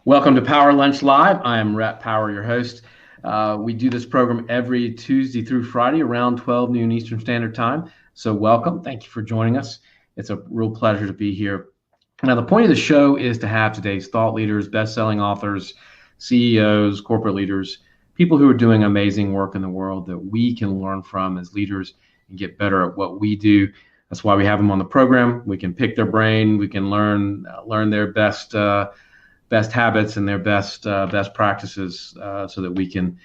Welcome to Power Lunch Live. I am Rhett Power, your host. We do this program every Tuesday through Friday around 12 noon Eastern Standard Time. So welcome. Thank you for joining us. It's a real pleasure to be here. Now, the point of the show is to have today's thought leaders, best-selling authors, CEOs, corporate leaders, people who are doing amazing work in the world that we can learn from as leaders and get better at what we do. That's why we have them on the program. We can pick their brain. We can learn their best habits and their best practices, so that we can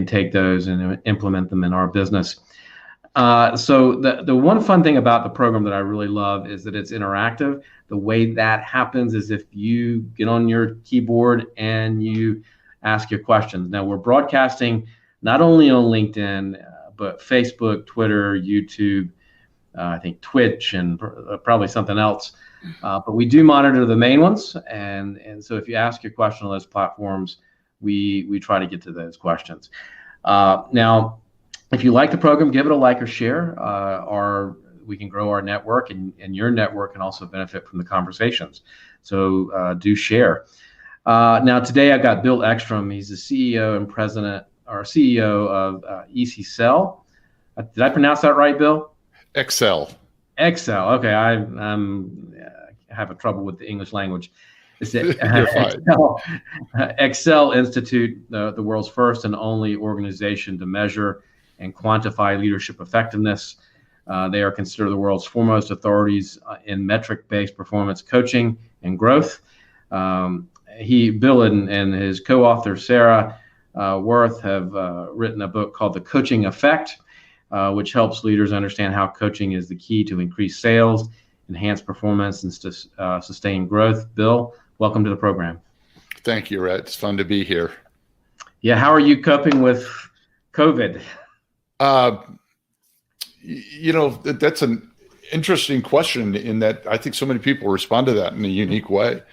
take those and implement them in our business. So the one fun thing about the program that I really love is that it's interactive. The way that happens is if you get on your keyboard and you ask your questions. Now, we're broadcasting not only on LinkedIn, but Facebook, Twitter, YouTube, I think Twitch, and probably something else. But we do monitor the main ones, and so if you ask your question on those platforms, we try to get to those questions. Now, if you like the program, give it a like or share. We can grow our network, and your network can also benefit from the conversations. So do share. Now, today I've got Bill Eckstrom. He's the CEO and president, or CEO of EcSell. Did I pronounce that right, Bill? EcSell. EcSell. Okay, I have a trouble with the English language. It's the EcSell Institute, the world's first and only organization to measure and quantify leadership effectiveness. They are considered the world's foremost authorities in metric-based performance coaching and growth. Bill and his co-author Sarah Wirth have written a book called The Coaching Effect, which helps leaders understand how coaching is the key to increase sales, enhance performance, and sustain growth. Bill, welcome to the program. Thank you, Rhett. It's fun to be here. Yeah, how are you coping with COVID? That's an interesting question in that I think so many people respond to that in a unique way.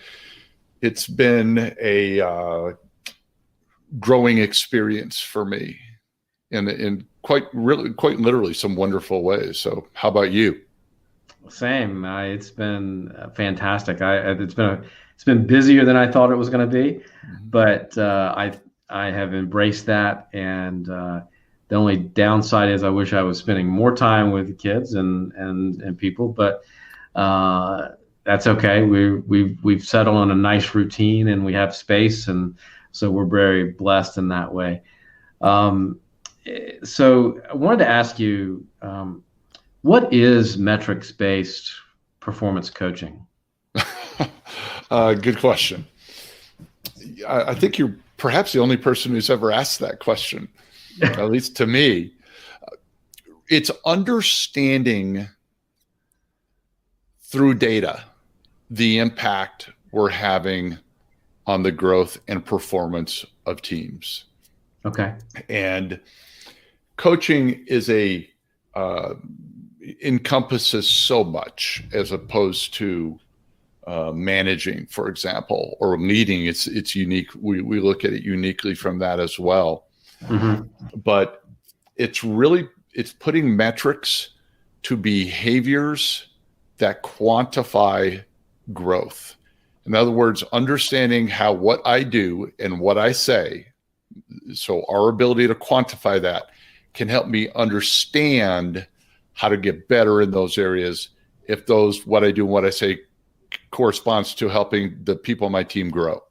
It's been a growing experience for me in quite literally some wonderful ways. So how about you? Same. It's been fantastic. It's been busier than I thought it was going to be, but I have embraced that. And the only downside is I wish I was spending more time with kids and people, but that's okay. We've settled on a nice routine and we have space, and so we're very blessed in that way. So I wanted to ask you, what is metrics-based performance coaching? Good question. I think you're perhaps the only person who's ever asked that question, at least to me. It's understanding through data the impact we're having on the growth and performance of teams. Okay. And coaching is encompasses so much as opposed to managing, for example, or leading. It's unique. We look at it uniquely from that as well. Mm-hmm. But it's putting metrics to behaviors that quantify growth. In other words, understanding how what I do and what I say, so our ability to quantify that can help me understand how to get better in those areas if what I do and what I say corresponds to helping the people on my team grow.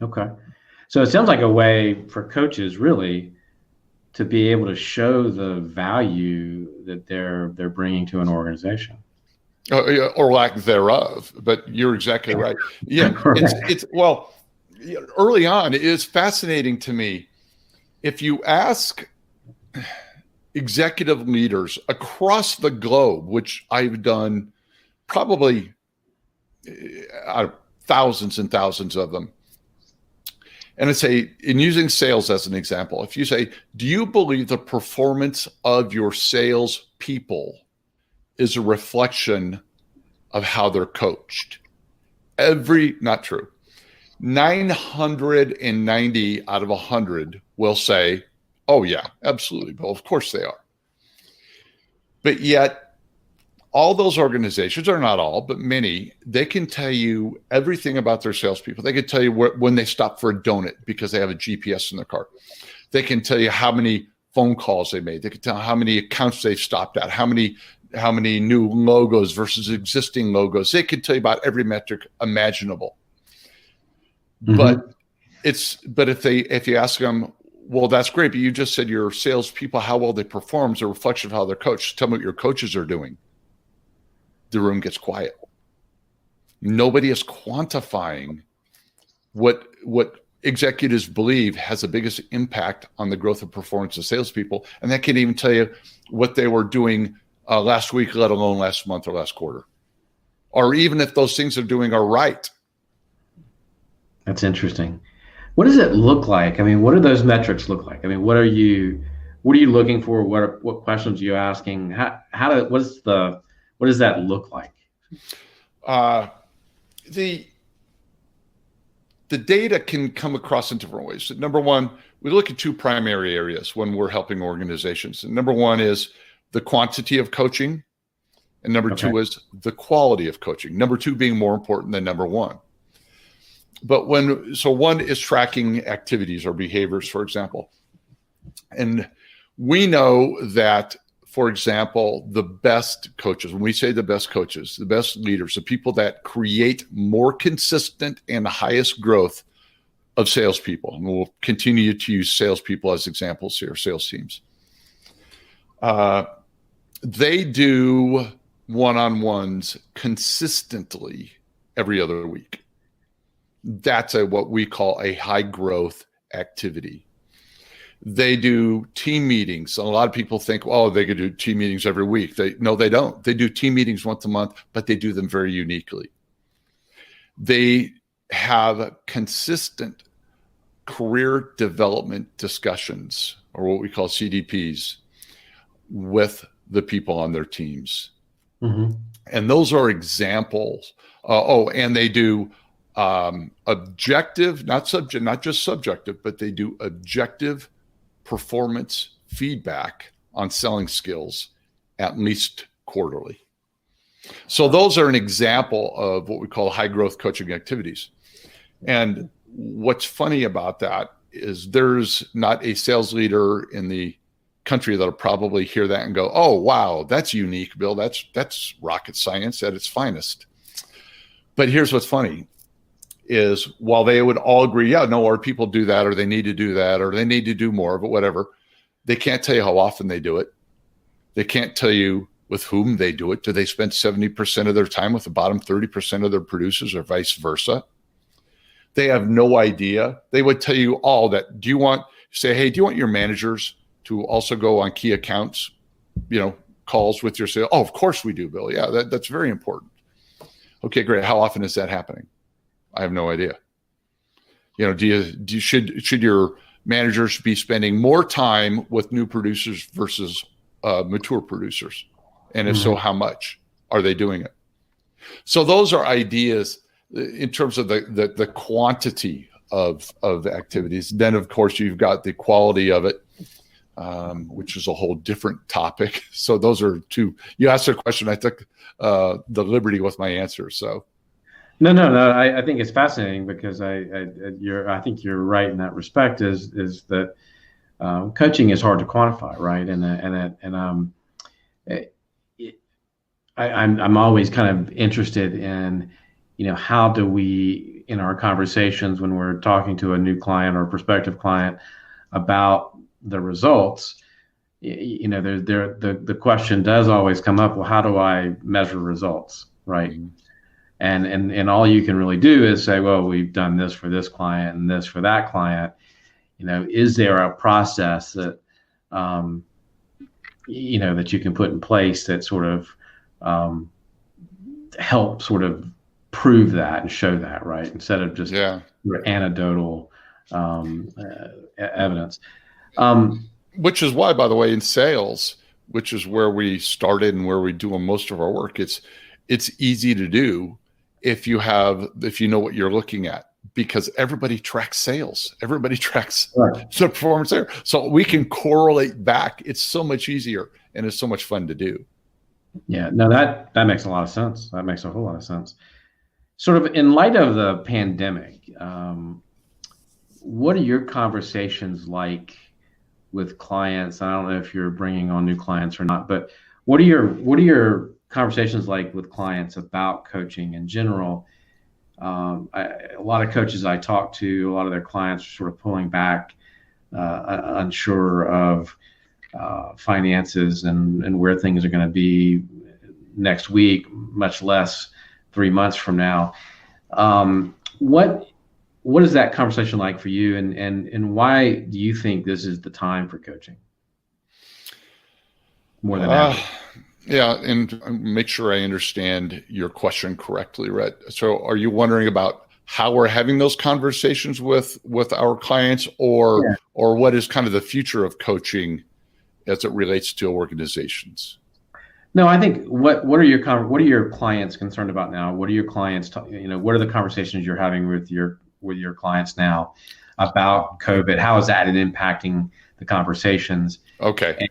Okay. So it sounds like a way for coaches really to be able to show the value that they're bringing to an organization. Or lack thereof, but you're exactly right. Yeah, it's early on, it is fascinating to me. If you ask executive leaders across the globe, which I've done probably thousands and thousands of them, and I say, in using sales as an example, if you say, do you believe the performance of your sales people is a reflection of how they're coached? Not true. 990 out of 100 will say, oh yeah, absolutely, Bill, of course they are. But yet all those organizations, or not all, but many, they can tell you everything about their salespeople. They can tell you when they stop for a donut because they have a GPS in their car. They can tell you how many phone calls they made. They can tell how many accounts they've stopped at, how many new logos versus existing logos. They can tell you about every metric imaginable. Mm-hmm. But if you ask them, well, that's great, but you just said your salespeople, how well they perform is a reflection of how they're coached. Tell me what your coaches are doing. The room gets quiet. Nobody is quantifying what executives believe has the biggest impact on the growth of performance of salespeople. And that can't even tell you what they were doing last week, let alone last month or last quarter, or even if those things they're doing are right. That's interesting. What does it look like? I mean, what do those metrics look like? I mean, what are you looking for? What questions are you asking? What does that look like? The data can come across in different ways. So number one, we look at two primary areas when we're helping organizations. And number one is the quantity of coaching, and number two is the quality of coaching. Number two being more important than number one. But one is tracking activities or behaviors, for example. And we know that, for example, the best coaches, when we say the best coaches, the best leaders, the people that create more consistent and highest growth of salespeople, and we'll continue to use salespeople as examples here, sales teams. They do one-on-ones consistently every other week. That's what we call a high growth activity. They do team meetings. A lot of people think, oh, they could do team meetings every week. No, they don't. They do team meetings once a month, but they do them very uniquely. They have consistent career development discussions, or what we call CDPs, with the people on their teams. Mm-hmm. And those are examples. And they do objective, not just subjective, but they do objective performance feedback on selling skills at least quarterly. So those are an example of what we call high growth coaching activities. And what's funny about that is there's not a sales leader in the country that'll probably hear that and go, oh, wow, that's unique, Bill. That's rocket science at its finest. But here's what's funny is while they would all agree, yeah, no, our people do that, or they need to do that, or they need to do more of it, whatever, they can't tell you how often they do it. They can't tell you with whom they do it. Do they spend 70% of their time with the bottom 30% of their producers, or vice versa? They have no idea. They would tell you all that. Do you want your managers to also go on key accounts, calls with your sales? Oh, of course we do, Bill. Yeah, that's very important. Okay, great. How often is that happening? I have no idea. Should your managers be spending more time with new producers versus mature producers? And if so, how much are they doing it? So those are ideas in terms of the quantity of activities. Then, of course, you've got the quality of it, which is a whole different topic. So those are two. You asked a question, I took the liberty with my answer. So. No. I think it's fascinating because I think you're right in that respect. Is that coaching is hard to quantify, right? I'm always kind of interested in, how do we, in our conversations when we're talking to a new client or a prospective client about the results, the question does always come up. Well, how do I measure results, right? Mm-hmm. And all you can really do is say, well, we've done this for this client and this for that client. Is there a process that, that you can put in place that sort of help sort of prove that and show that, right? Instead of just anecdotal evidence. Which is why, by the way, in sales, which is where we started and where we do most of our work, it's easy to do if you know what you're looking at, because everybody tracks sales. Everybody tracks the performance there. So we can correlate back. It's so much easier and it's so much fun to do. Yeah, no, that makes a lot of sense. That makes a whole lot of sense. Sort of in light of the pandemic, what are your conversations like with clients? I don't know if you're bringing on new clients or not, but what are your conversations like with clients about coaching in general? A lot of coaches I talk to, a lot of their clients are sort of pulling back, unsure of finances and where things are going to be next week, much less 3 months from now. What is that conversation like for you, and why do you think this is the time for coaching more than Uh, ever? yeah, and make sure I understand your question correctly, Rhett. So, are you wondering about how we're having those conversations with our clients, Yeah. or what is kind of the future of coaching as it relates to organizations? No, I think what are your clients concerned about now? What are your clients what are the conversations you're having with your clients now about COVID? How is that impacting the conversations? Okay.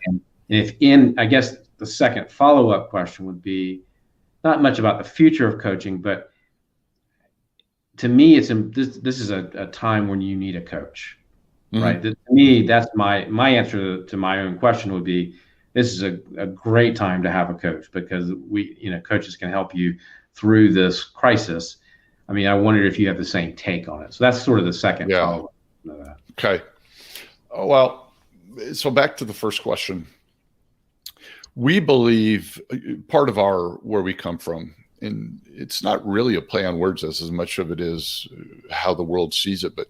And I guess the second follow-up question would be not much about the future of coaching, but to me, this is a time when you need a coach, right? Mm-hmm. To me, that's my answer to my own question would be, this is a great time to have a coach because coaches can help you through this crisis. I mean, I wondered if you have the same take on it. So that's sort of the second Yeah. follow-up to that. Okay. Well, so back to the first question. We believe part of where we come from, and it's not really a play on words as much of it is how the world sees it, but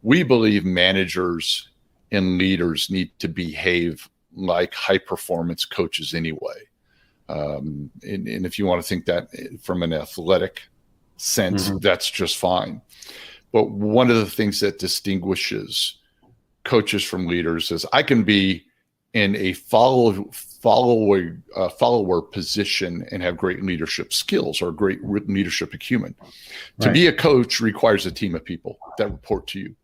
we believe managers and leaders need to behave like high performance coaches anyway. And if you want to think that from an athletic sense, Mm-hmm. that's just fine. But one of the things that distinguishes coaches from leaders is I can be in a follower position and have great leadership skills or great leadership acumen. To be a coach requires a team of people that report to you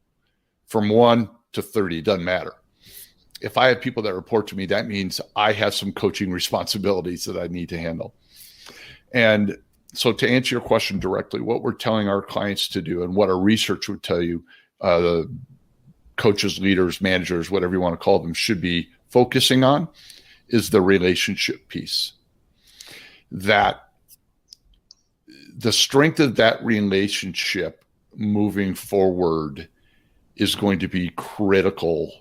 from 1 to 30, doesn't matter. If I have people that report to me, that means I have some coaching responsibilities that I need to handle. And so to answer your question directly, what we're telling our clients to do and what our research would tell you, the coaches, leaders, managers, whatever you want to call them, should be focusing on is the relationship piece. That the strength of that relationship moving forward is going to be critical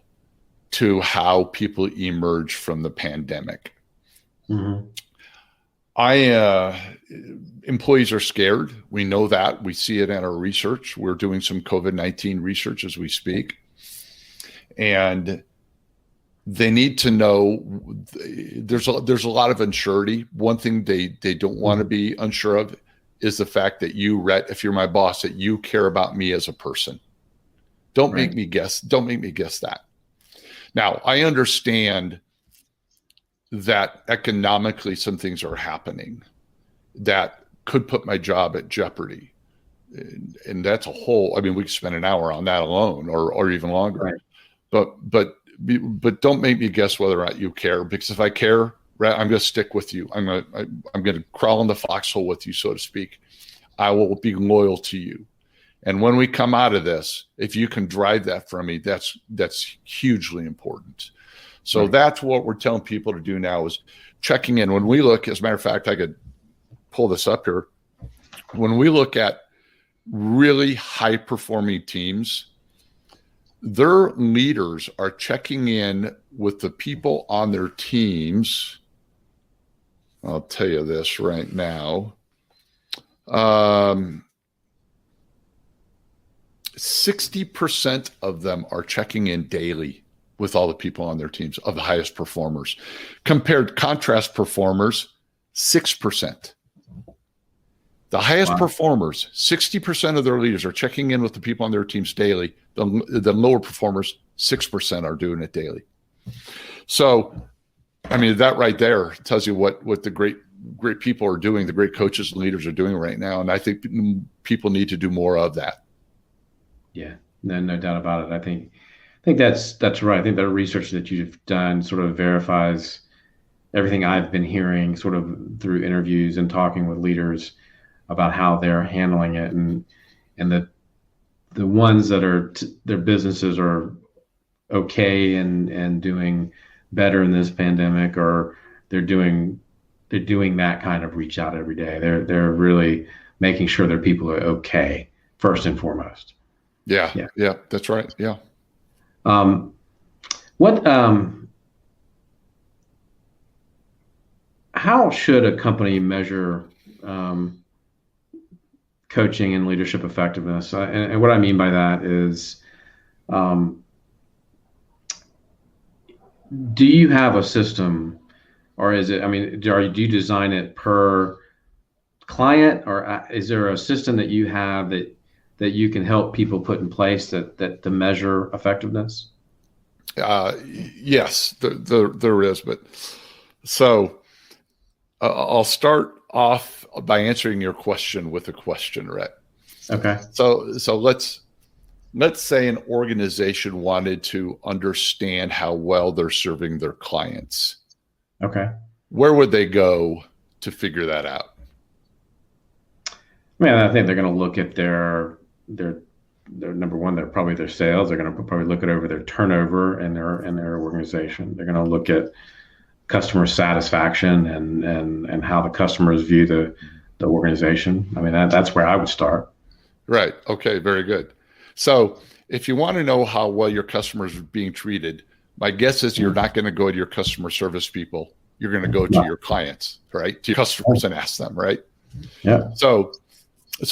to how people emerge from the pandemic. Mm-hmm. Employees are scared. We know that. We see it in our research. We're doing some COVID-19 research as we speak. And they need to know there's a lot of uncertainty. One thing they don't want to be unsure of is the fact that you, Rhett, if you're my boss, that you care about me as a person. Don't make me guess. Don't make me guess that. Now, I understand that economically some things are happening that could put my job at jeopardy. And that's a whole, I mean, we could spend an hour on that alone or even longer. Right. But don't make me guess whether or not you care, because if I care, I'm going to stick with you. I'm going to crawl in the foxhole with you, so to speak. I will be loyal to you. And when we come out of this, if you can drive that from me, that's hugely important. So that's what we're telling people to do now is checking in. When we look, as a matter of fact, I could pull this up here. When we look at really high performing teams, their leaders are checking in with the people on their teams. I'll tell you this right now. 60% of them are checking in daily with all the people on their teams of the highest performers. Compared contrast performers, 6%. The highest performers, 60% of their leaders are checking in with the people on their teams daily. The lower performers, 6% are doing it daily. So, I mean, that right there tells you what the great people are doing, the great coaches and leaders are doing right now. And I think people need to do more of that. Yeah, no doubt about it. I think that's right. I think the research that you've done sort of verifies everything I've been hearing sort of through interviews and talking with leaders about how they're handling it, and the ones that are their businesses are okay and doing better in this pandemic, or they're doing that kind of reach out every day. They're really making sure their people are okay first and foremost. Yeah, that's right. Yeah. What how should a company measure coaching and leadership effectiveness? And what I mean by that is, do you have a system, or is it? I mean, do you design it per client, or is there a system that you have that you can help people put in place that to measure effectiveness? Yes, there is. But so I'll start off by answering your question with a question, Rhett. Okay. So let's say an organization wanted to understand how well they're serving their clients. Okay. Where would they go to figure that out? I mean, I think they're going to look at their number one. They're probably their sales. They're going to probably look at over their turnover in their organization. They're going to look at customer satisfaction and how the customers view the organization. I mean, that's where I would start. Right. Okay. Very good. So if you want to know how well your customers are being treated, my guess is you're not going to go to your customer service people. You're going to go to your clients, right? To your customers and ask them, right? Yeah. So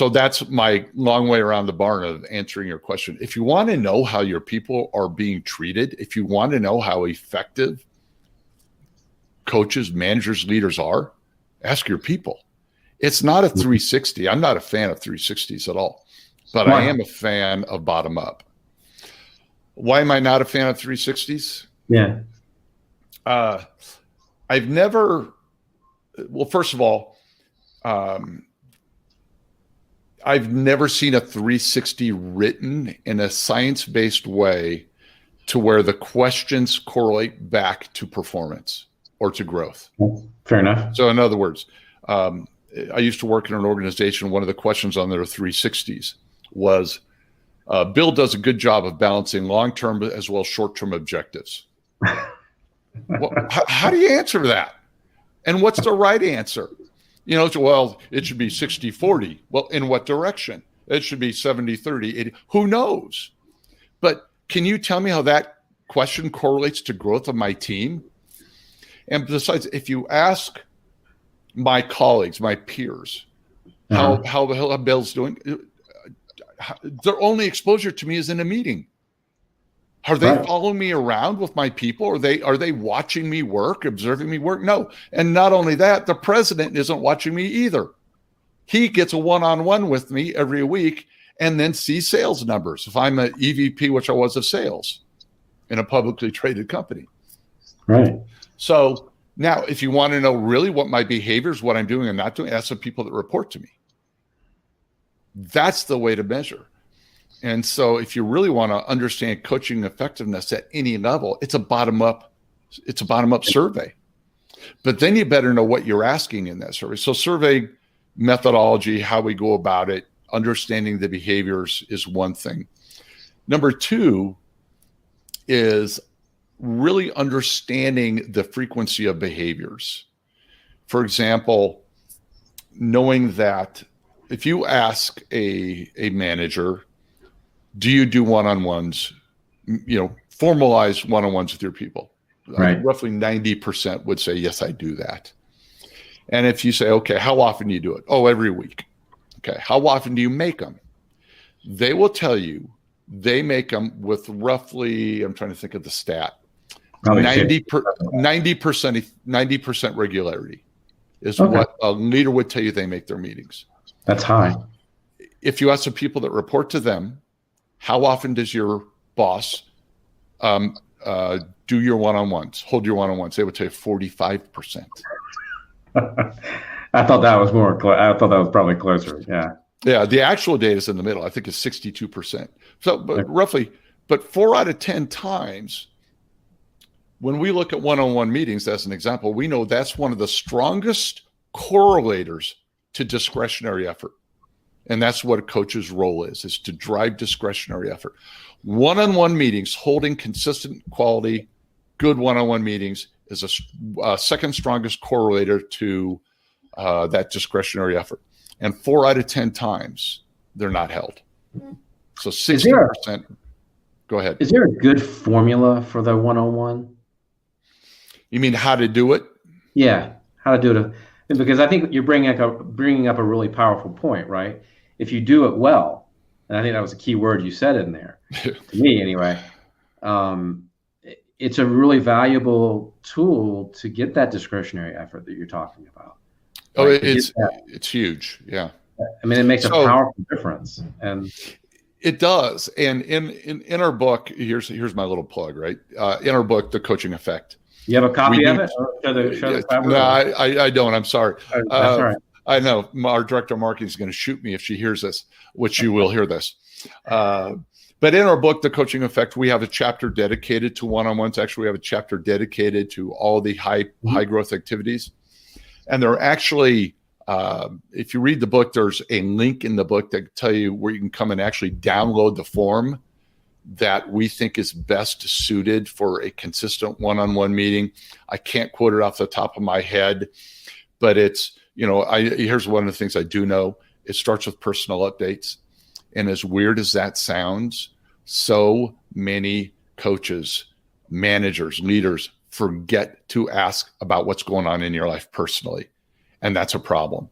that's my long way around the barn of answering your question. If you want to know how your people are being treated, if you want to know how effective coaches, managers, leaders are, ask your people. It's not a 360. I'm not a fan of 360s at all, but I am a fan of bottom up. Why am I not a fan of 360s? Yeah. I've never, well, first of all, I've never seen a 360 written in a science-based way to where the questions correlate back to performance or to growth. Fair enough. So in other words, I used to work in an organization. One of the questions on their 360s was, Bill does a good job of balancing long-term as well as short-term objectives. Well, how do you answer that? And what's the right answer? Well, it should be 60-40. Well, in what direction? It should be 70-30. 80. Who knows? But can you tell me how that question correlates to growth of my team? And besides, if you ask my colleagues, my peers, how Bill's doing, their only exposure to me is in a meeting. Are they following me around with my people? Are they watching me work, observing me work? No. And not only that, the president isn't watching me either. He gets a one-on-one with me every week and then sees sales numbers. If I'm an EVP, which I was of sales in a publicly traded company. Right. So now if you want to know really what my behaviors, what I'm doing and not doing, ask the people that report to me. That's the way to measure. And so if you really want to understand coaching effectiveness at any level, it's a bottom-up survey. But then you better know what you're asking in that survey. So survey methodology, how we go about it, understanding the behaviors is one thing. Number two is really understanding the frequency of behaviors. For example, knowing that if you ask a manager, do you do one-on-ones, formalized one-on-ones with your people? Right. Roughly 90% would say, yes, I do that. And if you say, okay, how often do you do it? Oh, every week. Okay. How often do you make them? They will tell you they make them with roughly, I'm trying to think of the stat, 90% regularity is what a leader would tell you they make their meetings. That's high. If you ask the people that report to them, how often does your boss do your one-on-ones, hold your one-on-ones? They would say 45%. I thought that was I thought that was probably closer. Yeah. Yeah. The actual data is in the middle. I think it's 62%. So, but roughly, 4 out of 10 times, when we look at one-on-one meetings as an example, we know that's one of the strongest correlators to discretionary effort. And that's what a coach's role is to drive discretionary effort. One-on-one meetings, holding consistent quality, good one-on-one meetings is a second strongest correlator to that discretionary effort. And 4 out of 10 times, they're not held. So 60%. Go ahead. Is there a good formula for the one-on-one? You mean how to do it? Yeah, how to do it. Because I think you're bringing up a really powerful point, right? If you do it well, and I think that was a key word you said in there, to me anyway, it's a really valuable tool to get that discretionary effort that you're talking about. Right? It's huge. Yeah. I mean, it makes a powerful difference. And it does. And in our book, here's my little plug, right? In our book, The Coaching Effect. You have a copy of it? No, I don't. I'm sorry. That's all right. I know our director of marketing is going to shoot me if she hears this, which you will hear this. But in our book, The Coaching Effect, we have a chapter dedicated to one-on-ones. Actually, we have a chapter dedicated to all the high growth activities. And they're actually, if you read the book, there's a link in the book that tell you where you can come and actually download the form that we think is best suited for a consistent one-on-one meeting. I can't quote it off the top of my head, but it's, here's one of the things I do know. It starts with personal updates. And as weird as that sounds, so many coaches, managers, leaders forget to ask about what's going on in your life personally. And that's a problem.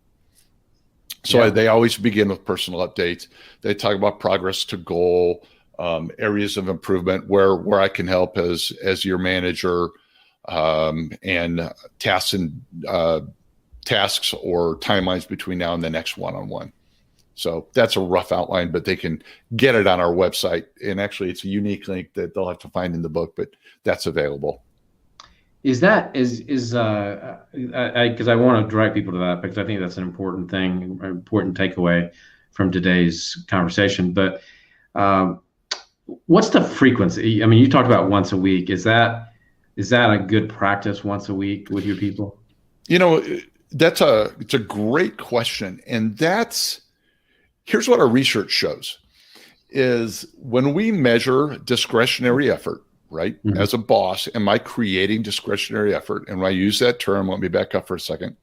So they always begin with personal updates. They talk about progress to goal, areas of improvement where I can help as your manager, and tasks or timelines between now and the next one-on-one. So that's a rough outline, but they can get it on our website. And actually, it's a unique link that they'll have to find in the book, but that's available. Because I want to direct people to that because I think that's an important thing, an important takeaway from today's conversation. But what's the frequency? I mean, you talked about once a week. Is that a good practice once a week with your people? It's a great question. And here's what our research shows is when we measure discretionary effort, right? Mm-hmm. As a boss, am I creating discretionary effort? And when I use that term, let me back up for a second.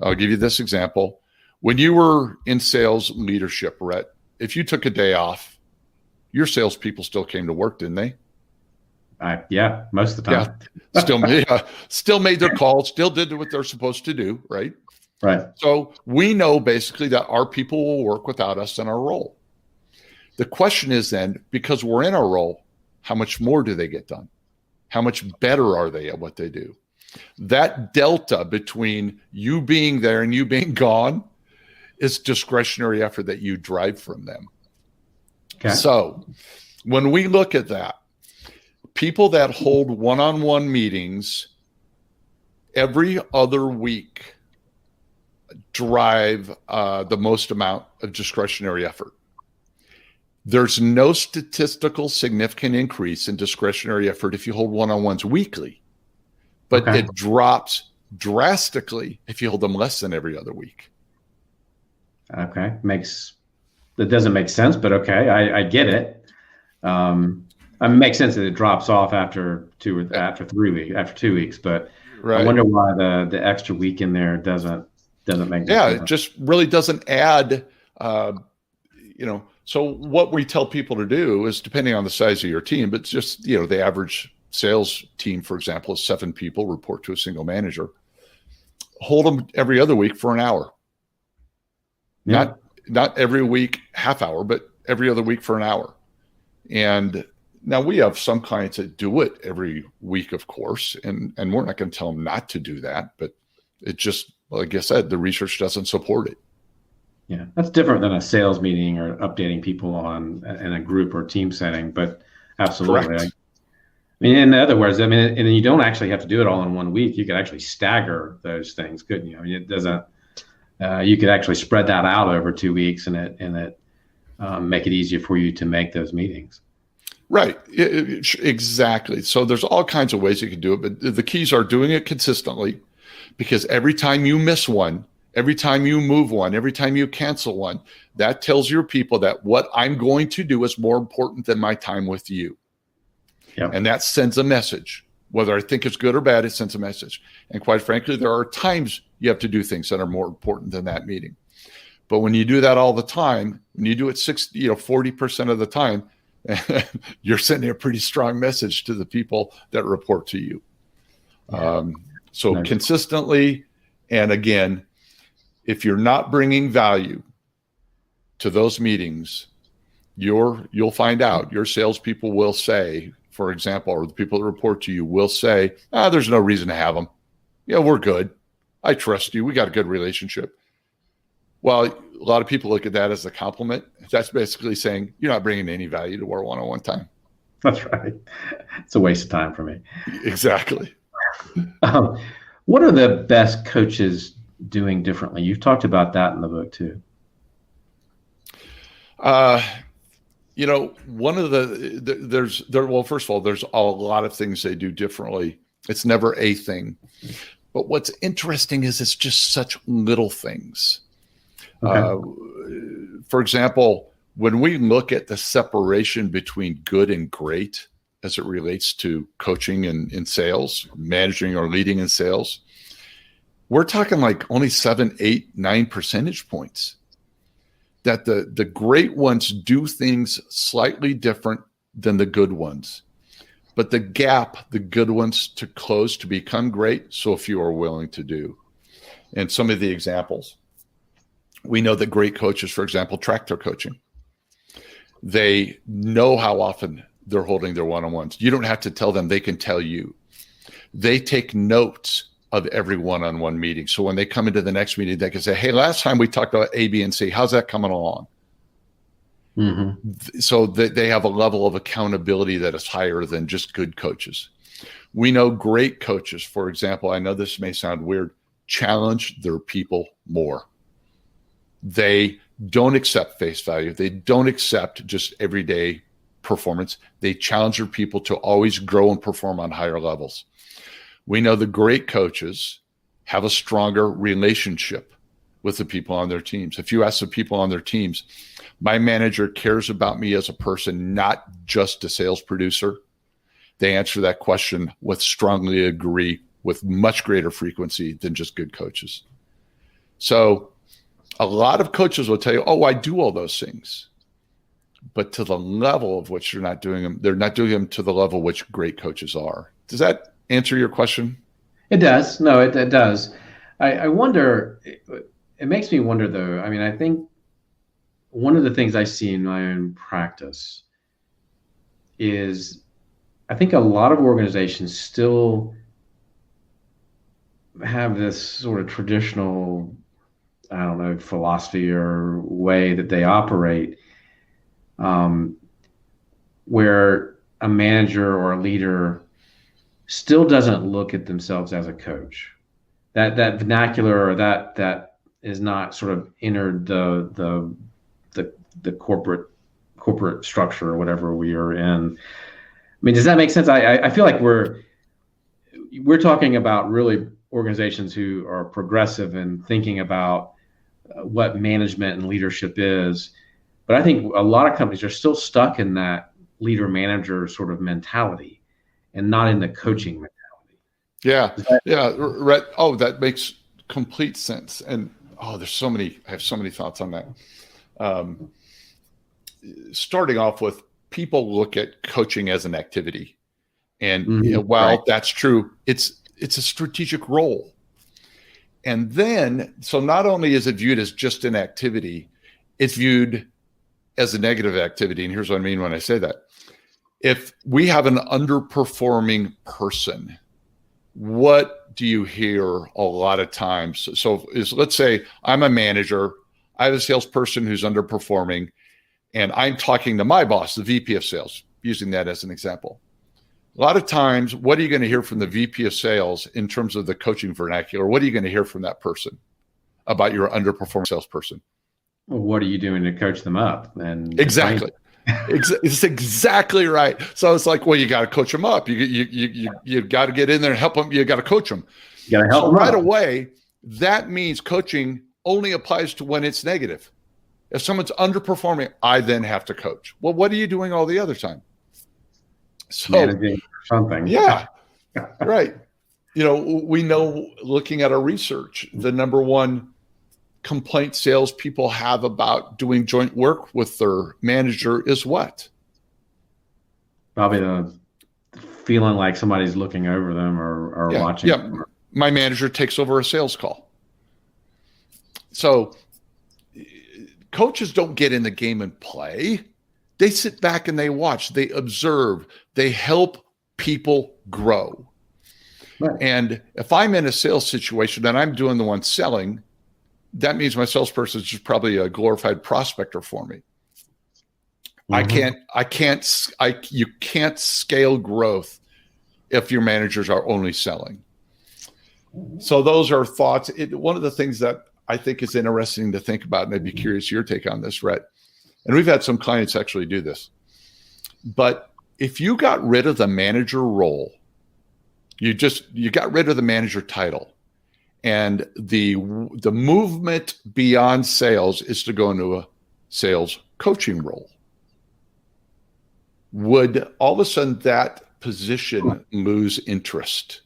I'll give you this example. When you were in sales leadership, Rhett, if you took a day off, your salespeople still came to work, didn't they? Yeah, most of the time. Yeah, still made their calls, still did what they're supposed to do, right? Right. So we know basically that our people will work without us in our role. The question is then, because we're in our role, how much more do they get done? How much better are they at what they do? That delta between you being there and you being gone is discretionary effort that you drive from them. Okay. So when we look at that, people that hold one-on-one meetings every other week drive the most amount of discretionary effort. There's no statistical significant increase in discretionary effort if you hold one-on-ones weekly, but it drops drastically if you hold them less than every other week. Okay, that doesn't make sense, but okay, I get it. It makes sense that it drops off after 2 weeks, but right. I wonder why the extra week in there doesn't make sense. Yeah, it just really doesn't add. So what we tell people to do is, depending on the size of your team, but just the average sales team, for example, is 7 people, report to a single manager. Hold them every other week for an hour. Yeah. Not every week half hour, but every other week for an hour. And now we have some clients that do it every week, of course, and we're not going to tell them not to do that, but it just, like I said, the research doesn't support it. Yeah, that's different than a sales meeting or updating people in a group or team setting, but absolutely. In other words, and you don't actually have to do it all in 1 week. You could actually stagger those things, couldn't you? It doesn't. You could actually spread that out over 2 weeks, and it make it easier for you to make those meetings. Right. Exactly. So there's all kinds of ways you can do it, but the keys are doing it consistently, because every time you miss one, every time you move one, every time you cancel one, that tells your people that what I'm going to do is more important than my time with you. Yep. And that sends a message. Whether I think it's good or bad, it sends a message. And quite frankly, there are times you have to do things that are more important than that meeting. But when you do that all the time, when you do it 40% of the time, you're sending a pretty strong message to the people that report to you. Consistently, and again, if you're not bringing value to those meetings, you'll find out. Your salespeople will say, for example, or the people that report to you will say, there's no reason to have them. Yeah, we're good. I trust you. We got a good relationship. Well, a lot of people look at that as a compliment. That's basically saying you're not bringing any value to our one-on-one time. That's right. It's a waste of time for me. Exactly. What are the best coaches doing differently? You've talked about that in the book too. One of well, first of all, there's a lot of things they do differently. It's never a thing. But what's interesting is it's just such little things. Okay. For example, when we look at the separation between good and great as it relates to coaching and in sales, managing or leading in sales, we're talking like only 7, 8, 9 percentage points. That the great ones do things slightly different than the good ones. But the gap, the good ones to close to become great, so few are willing to do. And some of the examples. We know that great coaches, for example, track their coaching. They know how often they're holding their one-on-ones. You don't have to tell them, they can tell you. They take notes of every one-on-one meeting. So when they come into the next meeting, they can say, hey, last time we talked about A, B, and C. How's that coming along? Mm-hmm. So they have a level of accountability that is higher than just good coaches. We know great coaches, for example, I know this may sound weird, challenge their people more. They don't accept face value. They don't accept just everyday performance. They challenge their people to always grow and perform on higher levels. We know the great coaches have a stronger relationship with the people on their teams. If you ask the people on their teams, my manager cares about me as a person, not just a sales producer, they answer that question with strongly agree with much greater frequency than just good coaches. So a lot of coaches will tell you, I do all those things. But to the level of which they're not doing them to the level which great coaches are. Does that answer your question? It does. No, it does. I wonder, it makes me wonder though. I mean, I think one of the things I see in my own practice is I think a lot of organizations still have this sort of traditional, I don't know, philosophy or way that they operate, where a manager or a leader still doesn't look at themselves as a coach. That vernacular or that is not sort of entered the corporate structure or whatever we are in. I mean, does that make sense? I feel like we're talking about really organizations who are progressive and thinking about what management and leadership is. But I think a lot of companies are still stuck in that leader-manager sort of mentality and not in the coaching mentality. Yeah, Rhett. Oh, that makes complete sense. And I have so many thoughts on that. Starting off with, people look at coaching as an activity. And while that's true, it's a strategic role. And then, so not only is it viewed as just an activity, it's viewed as a negative activity. And here's what I mean when I say that. If we have an underperforming person, what do you hear a lot of times? So let's say I'm a manager, I have a salesperson who's underperforming, and I'm talking to my boss, the VP of sales, using that as an example. A lot of times, what are you going to hear from the VP of sales in terms of the coaching vernacular? What are you going to hear from that person about your underperforming salesperson? Well, what are you doing to coach them up? And exactly. It's exactly right. So it's like, well, you got to coach them up. You got to get in there and help them. You got to coach them. You got to help so them right up. away, that means coaching only applies to when it's negative. If someone's underperforming, I then have to coach. Well, what are you doing all the other time? So managing something. Yeah, right. We know, looking at our research, the number one complaint salespeople have about doing joint work with their manager is what? Probably the feeling like somebody's looking over them or watching. Yeah, my manager takes over a sales call. So coaches don't get in the game and play. They sit back and they watch, they observe, they help people grow. Right. And if I'm in a sales situation and I'm doing the one selling, that means my salesperson is just probably a glorified prospector for me. Mm-hmm. You can't scale growth if your managers are only selling. So those are thoughts. One of the things that I think is interesting to think about, and I'd be curious your take on this, Rhett. And we've had some clients actually do this. But if you got rid of the manager role, you got rid of the manager title, and the movement beyond sales is to go into a sales coaching role, would all of a sudden that position lose interest?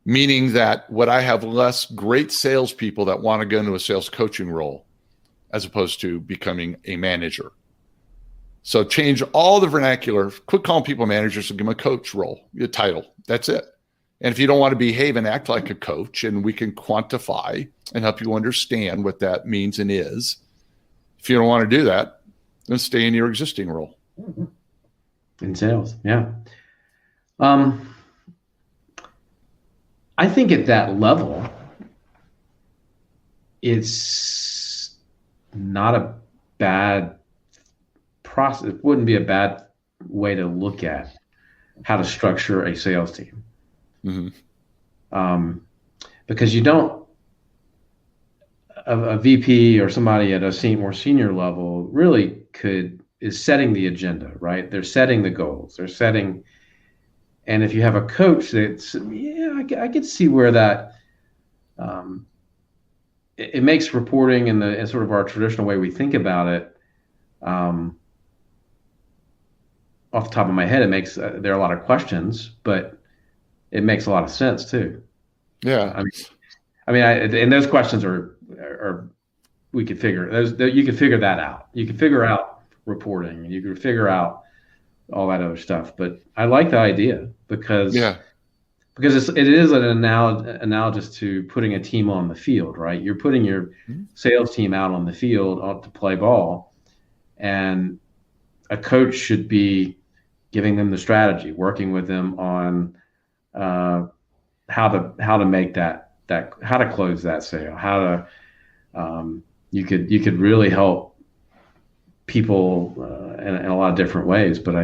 Meaning that would I have less great salespeople that want to go into a sales coaching role as opposed to becoming a manager? So change all the vernacular, quit calling people managers and give them a coach role, your title. That's it. And if you don't want to behave and act like a coach, and we can quantify and help you understand what that means and is, if you don't want to do that, then stay in your existing role. In sales, yeah. I think at that level, it's not a bad process. It wouldn't be a bad way to look at how to structure a sales team. Mm-hmm. Because you don't, a VP or somebody at a more senior level really is setting the agenda, right? They're setting the goals. They're setting, and if you have a coach that's, I could see where that, it makes reporting in sort of our traditional way we think about it. Off the top of my head, it makes, there are a lot of questions, but it makes a lot of sense too. Yeah. And those questions are we could figure those. You could figure that out. You could figure out reporting, and you could figure out all that other stuff. But I like the idea because it is an analogous to putting a team on the field, right? You're putting your sales team out on the field to play ball, and a coach should be giving them the strategy, working with them on how to make that how to close that sale, how to you could really help people in a lot of different ways. But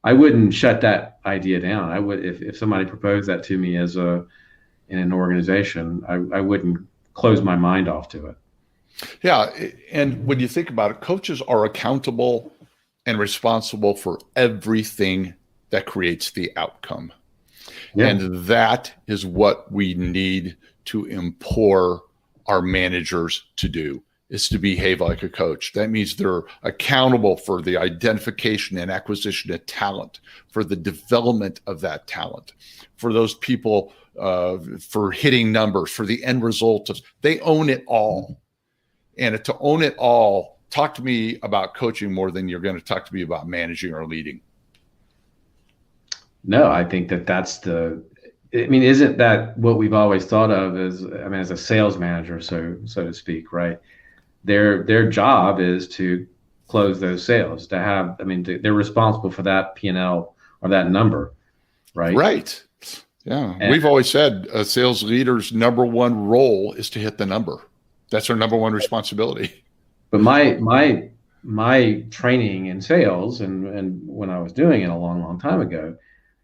I wouldn't shut that idea down. I would, if somebody proposed that to me in an organization, I wouldn't close my mind off to it. Yeah, and when you think about it, coaches are accountable and responsible for everything that creates the outcome. Yeah. And that is what we need to implore our managers to do, is to behave like a coach. That means they're accountable for the identification and acquisition of talent, for the development of that talent, for those people, for hitting numbers, for the end result of, they own it all. And to own it all, talk to me about coaching more than you're going to talk to me about managing or leading. No, I think isn't that what we've always thought of as a sales manager, so to speak, right? Their job is to close those sales, they're responsible for that P&L or that number, right? Right. Yeah. And we've always said a sales leader's number one role is to hit the number. That's our number one responsibility. But my training in sales and when I was doing it a long time ago,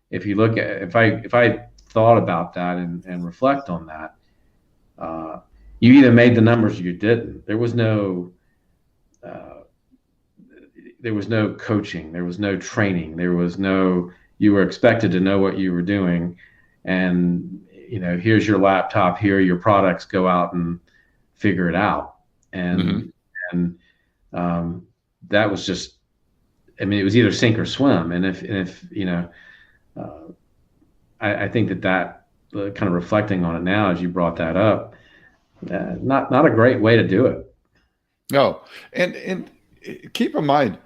if you look at, if I thought about that and reflect on that, you either made the numbers or you didn't. There was no there was no coaching, there was no training, there was no, you were expected to know what you were doing. And, here's your laptop, here are your products, go out and figure it out. And, and that was just, it was either sink or swim. And if I think that kind of reflecting on it now, as you brought that up, not a great way to do it. No. And keep in mind,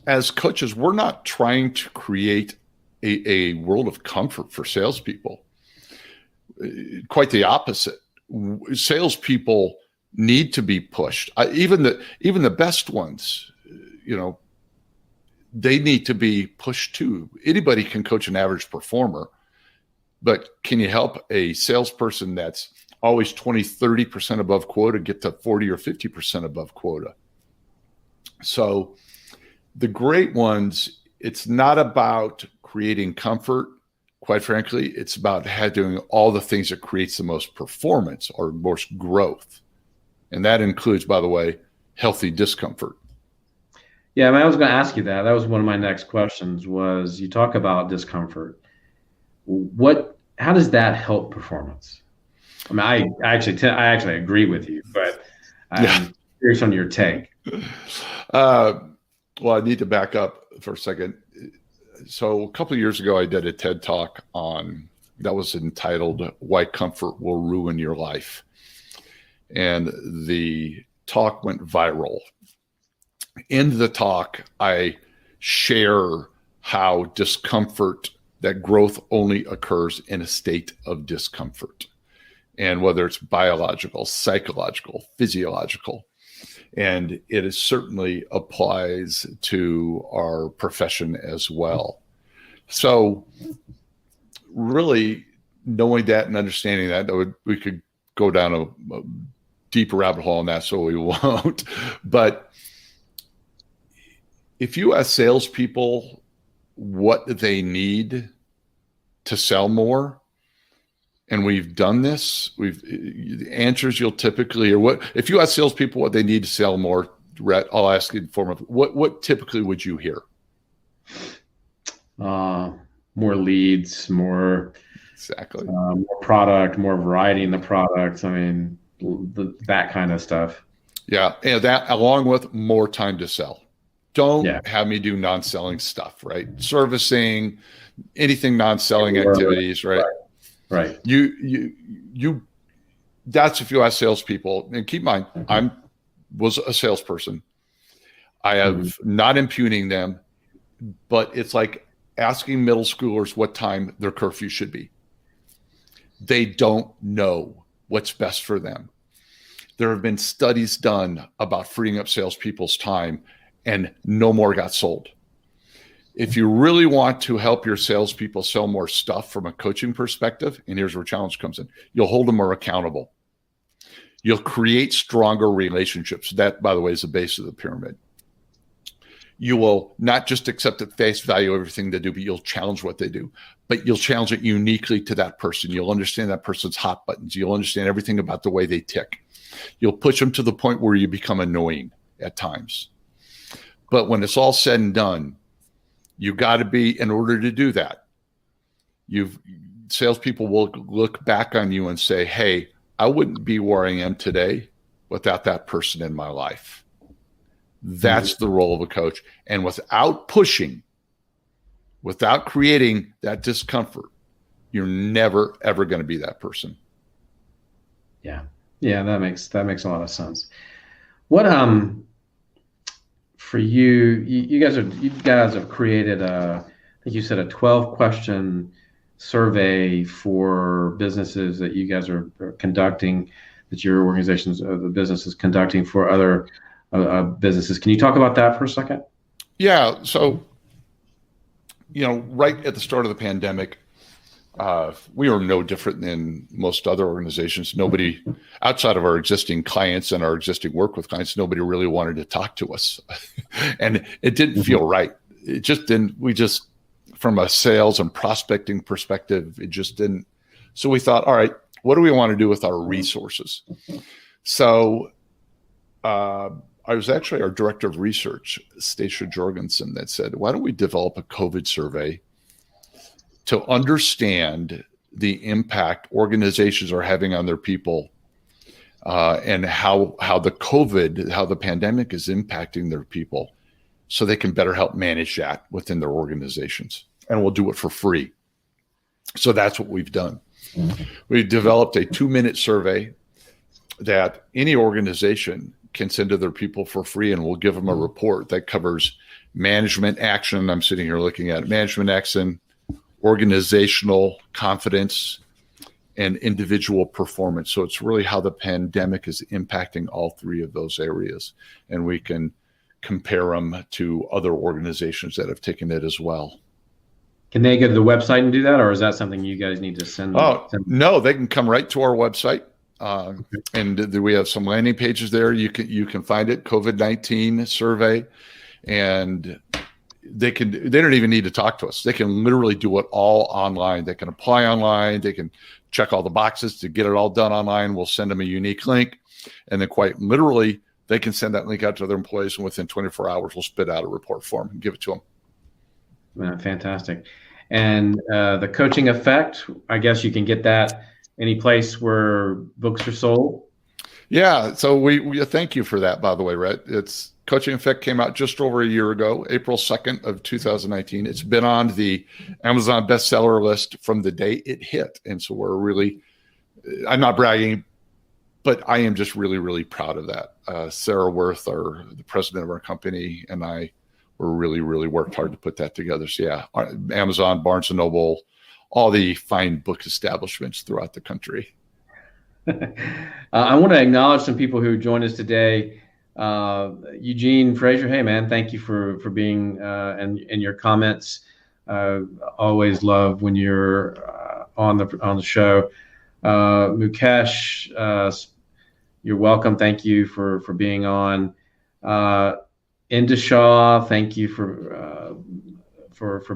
as coaches, we're not trying to create a world of comfort for salespeople. Quite the opposite. Salespeople need to be pushed. Even the best ones, they need to be pushed too. Anybody can coach an average performer, but can you help a salesperson that's always 20, 30% above quota get to 40 or 50% above quota? So the great ones, it's not about creating comfort. Quite frankly, it's about doing all the things that creates the most performance or most growth. And that includes, by the way, healthy discomfort. Yeah, I was going to ask you that. That was one of my next questions. Was you talk about discomfort? How does that help performance? I actually agree with you, but I'm curious on your take. Well, I need to back up for a second. So a couple of years ago, I did a TED Talk that was entitled "Why Comfort Will Ruin Your Life," and the talk went viral. In the talk, I share how that growth only occurs in a state of discomfort, and whether it's biological, psychological, physiological. And it certainly applies to our profession as well. So really knowing that and understanding that, we could go down a deeper rabbit hole on that, so we won't. But if you ask salespeople what they need to sell more, and we've done this, the answers you'll typically, or if you ask salespeople what they need to sell more, Rhett, I'll ask you in the form of what typically would you hear? More leads, more exactly, more product, more variety in the products. That kind of stuff. Yeah, and that along with more time to sell. Don't have me do non-selling stuff, right? Servicing, anything non-selling activities, right? Right. You. That's if you ask salespeople, and keep in mind, I was a salesperson. I have not impugning them, but it's like asking middle schoolers what time their curfew should be. They don't know what's best for them. There have been studies done about freeing up salespeople's time, and no more got sold. If you really want to help your salespeople sell more stuff from a coaching perspective, and here's where challenge comes in, you'll hold them more accountable. You'll create stronger relationships. That, by the way, is the base of the pyramid. You will not just accept at face value everything they do, but you'll challenge what they do. But you'll challenge it uniquely to that person. You'll understand that person's hot buttons. You'll understand everything about the way they tick. You'll push them to the point where you become annoying at times. But when it's all said and done, you got to be, in order to do that, salespeople will look back on you and say, hey, I wouldn't be where I am today without that person in my life. That's the role of a coach. And without pushing, without creating that discomfort, you're never, ever going to be that person. Yeah. Yeah, that makes a lot of sense. What for you guys have created I think you said a 12-question survey for businesses that you guys are conducting, that your organizations, the business is conducting for other businesses. Can you talk about that for a second? Yeah. So, right at the start of the pandemic, we were no different than most other organizations. Nobody outside of our existing clients and our existing work with clients, nobody really wanted to talk to us. And it didn't feel right. It just didn't. From a sales and prospecting perspective, it just didn't. So we thought, all right, what do we want to do with our resources? So I was actually our director of research, Stacia Jorgensen, that said, why don't we develop a COVID survey to understand the impact organizations are having on their people, and how the pandemic is impacting their people, so they can better help manage that within their organizations. And we'll do it for free. So that's what we've done. We developed a 2-minute survey that any organization can send to their people for free, and we'll give them a report that covers management action. I'm sitting here looking at management action, organizational confidence, and individual performance. So it's really how the pandemic is impacting all three of those areas. And we can compare them to other organizations that have taken it as well. Can they go to the website and do that, or is that something you guys need to send? No, they can come right to our website. And we have some landing pages there. You can find it, COVID-19 survey, and they don't even need to talk to us. They can literally do it all online. They can apply online. They can check all the boxes to get it all done online. We'll send them a unique link, and then quite literally, they can send that link out to their employees, and within 24 hours, we'll spit out a report form and give it to them. Fantastic. And the coaching effect, I guess you can get that any place where books are sold. Yeah. So we thank you for that, by the way, Rhett. It's Coaching Effect came out just over a year ago, April 2nd of 2019. It's been on the Amazon bestseller list from the day it hit. And so we're really, I'm not bragging, but I am just really, really proud of that. Sarah Wirth, the president of our company, and I were really, really worked hard to put that together. So yeah, Amazon, Barnes & Noble, all the fine book establishments throughout the country. I want to acknowledge some people who joined us today. Eugene Frazier, hey man, thank you for being and your comments. Always love when you're on the show. Mukesh, you're welcome. Thank you for being on. Indashaw, thank you for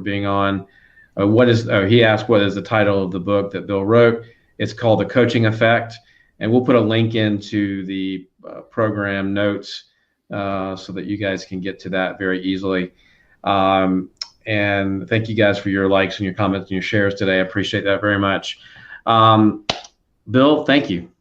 being on. He asked what is the title of the book that Bill wrote. It's called The Coaching Effect, and we'll put a link into the program notes so that you guys can get to that very easily. And thank you guys for your likes and your comments and your shares today. I appreciate that very much. Bill, thank you.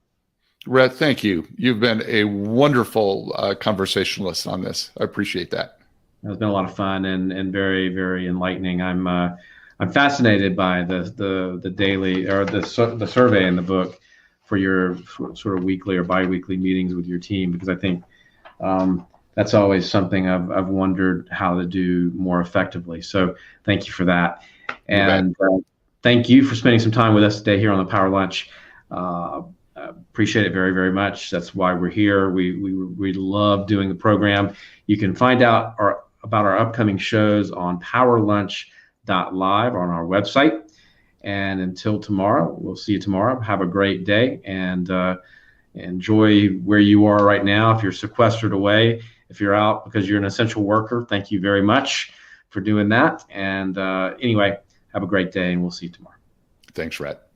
Rhett, thank you. You've been a wonderful conversationalist on this. I appreciate that. It's been a lot of fun and very, very enlightening. I'm fascinated by the daily or the survey in the book for your sort of weekly or biweekly meetings with your team, because I think that's always something I've wondered how to do more effectively. So thank you for that. And thank you for spending some time with us today here on the Power Lunch. Appreciate it very, very much. That's why we're here. We love doing the program. You can find out about our upcoming shows on powerlunch.live on our website. And until tomorrow, we'll see you tomorrow. Have a great day and enjoy where you are right now. If you're sequestered away, if you're out because you're an essential worker, thank you very much for doing that. And anyway, have a great day, and we'll see you tomorrow. Thanks, Rhett.